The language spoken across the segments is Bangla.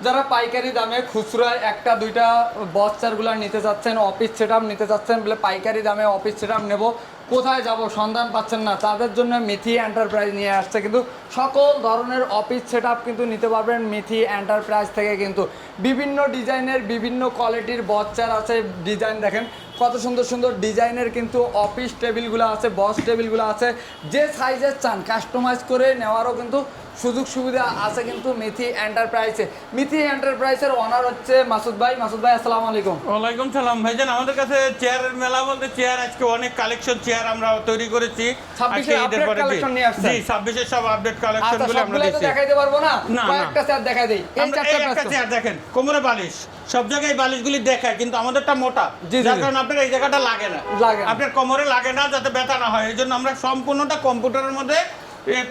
যারা পাইকারি দামে খুচরায় একটা দুইটা বস চেয়ারগুলো নিতে চাচ্ছেন, অফিস সেটআপ নিতে চাচ্ছেন, বলে পাইকারি দামে অফিস সেটআপ নেব, কোথায় যাব সন্ধান পাচ্ছেন না, তাদের জন্য মিথি এন্টারপ্রাইজ নিয়ে আসছে কিন্তু সকল ধরনের অফিস সেটআপ কিন্তু নিতে পারবেন মিথি এন্টারপ্রাইজ থেকে। কিন্তু বিভিন্ন ডিজাইনের বিভিন্ন কোয়ালিটির বস চেয়ার আছে, ডিজাইন দেখেন কত সুন্দর সুন্দর ডিজাইনের কিন্তু অফিস টেবিলগুলো আছে, বস টেবিলগুলো আছে, যে সাইজের চান কাস্টমাইজ করে নেওয়ারও কিন্তু সুযোগ সুবিধা আছে কিন্তু মিথি এন্টারপ্রাইজে। মিথি এন্টারপ্রাইজের ওনার হচ্ছে মাসুদ ভাই। মাসুদ ভাই আসসালামু আলাইকুম। ওয়ালাইকুম সালাম ভাইজান। আমাদের কাছে চেয়ারের মেলা বলতে চেয়ার আজকে অনেক কালেকশন চেয়ার আমরা তৈরি করেছি। 26 এর আপডেট কালেকশন নিয়ে আসছে। জি 26 এর সব আপডেট কালেকশনগুলো আমরা দিচ্ছি। দেখাইতে পারবো না, না কয়েকটা চেয়ার দেখাই দেই। এই চারটা চেয়ার দেখেন, কোমরে বালিশ, সব জায়গায় বালিশগুলি দেখায় কিন্তু আমাদেরটা মোটা, যার কারণে আপনার এই জায়গাটা লাগে না, আপনার কোমরে লাগে না, যাতে ব্যথা না হয়। এই জন্য আমরা সম্পূর্ণটা কম্পিউটারের মধ্যে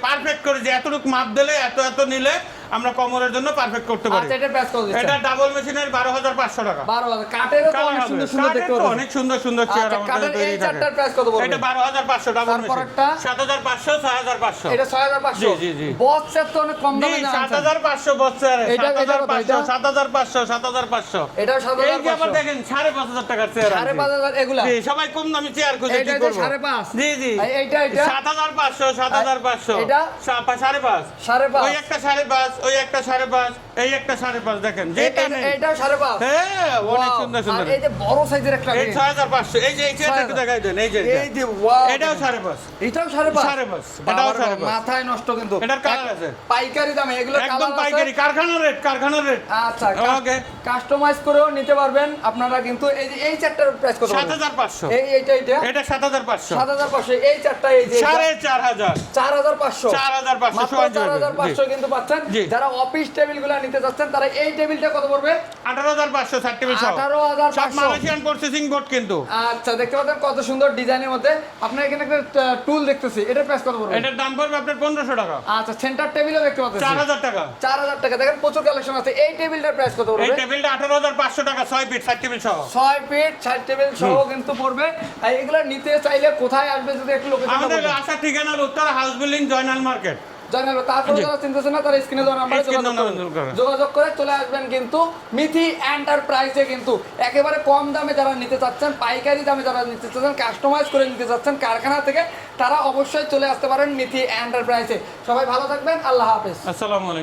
পারফেক্ট করে যে এতটুকু মাপ দিলে এত নিলে আমরা কোমরের জন্য পারফেক্ট করতে পারি। আচ্ছা, এটা প্রাইস কত দিচ্ছেন? এটা ডাবল মেশিনের 12500 টাকা। 12000 কাটেরও তো অনেক সুন্দর সুন্দর দেখতে পাচ্ছেন, অনেক সুন্দর সুন্দর চেয়ার আমাদের তৈরি থাকে। এই চারটার প্রাইস কত পড়বে? এটা 12500 ডাবল মেশিন। তারপরটা 7500 6500। এটা 6500। জি জি। বস সেট তো অনেক কম দামে জানেন। 7500 বস চেয়ার। এটা 7500 7500। এটা 7500। এই যে আবার দেখেন 5500 টাকার চেয়ার। 5500 এগুলা। জি, সবাই কম দামি চেয়ার খুঁজে কি করব? 5.5। জি জি। এইটা 7500 7500। এটা 5.5। 5.5। ওই একটা 5.5, ওই একটা 5.5, এই একটা 5.5 দেখেন। যেটা নেই এইটাও 5.5। হ্যাঁ, অনেক সুন্দর সুন্দর। আর এই যে বড় সাইজের একটা এই 6500। এই যে এই চেয়ারটা একটু দেখাই দেন। এই যে এই যে ওয়াও, এটাও 5.5। এটাও 5.5। 5.5। এটাও 5.5। মাথায় নষ্ট কিন্তু। এটার কালার আছে পাইকারি দামে এগুলো একদম পাইকারি, কারখানার রেট, কারখানার রেট। আচ্ছা, ওকে। কাস্টমাইজ করেও নিতে পারবেন আপনারা কিন্তু। এই যে এই চারটার প্রাইস কত? 7500। এইটা এটা 7500। 7500। এই চারটা এই যে 4500। 4500। 4500 মাত্র 4500 কিন্তু পাচ্ছেন। জি। যারা অফিস টেবিলগুলো নিতে যাচ্ছেন তারা এই টেবিলটা কত পড়বে? 18500 সার্ট টেবিল সহ। 18500। সব মালয়েশিয়ান প্রসেসিং বোর্ড কিন্তু। আচ্ছা, দেখতে পাচ্ছেন কত সুন্দর ডিজাইনের মধ্যে। আপনার এখানে একটা টুল দেখতেছি, এটার প্রাইস কত পড়বে? এটার দাম পড়বে আপনার 1500 টাকা। আচ্ছা, সেন্টার টেবিলও দেখতে পাচ্ছেন 4000 টাকা। 4000 টাকা। দেখেন প্রচুর কালেকশন আছে। এই টেবিলটার প্রাইস কত এই পড়বে? টেবিলটা 18500 টাকা, 6 ফিট সার্ট টেবিল সহ। 6 ফিট 60 টেবিল সহ কিন্তু পড়বে। আর এগুলো নিতে চাইলে কোথায় আসবে যদি একটু লোকেশন আমাদের বলেন। আসার ঠিকানা Uttara house building, Joynal market. জানাবো। তারপরে যারা চিন্তাছেন না তারা স্ক্রিনে দেওয়া নাম্বারে যোগাযোগ করে চলে আসবেন কিন্তু মিথি এন্টারপ্রাইজে। কিন্তু একেবারে কম দামে যারা নিতে চাচ্ছেন, পাইকারি দামে যারা নিতে চাচ্ছেন, কাস্টমাইজ করে নিতে চাচ্ছেন কারখানা থেকে, তারা অবশ্যই চলে আসতে পারেন মিথি এন্টারপ্রাইজে। সবাই ভালো থাকবেন, আল্লাহ হাফেজ। আসসালামু আলাইকুম।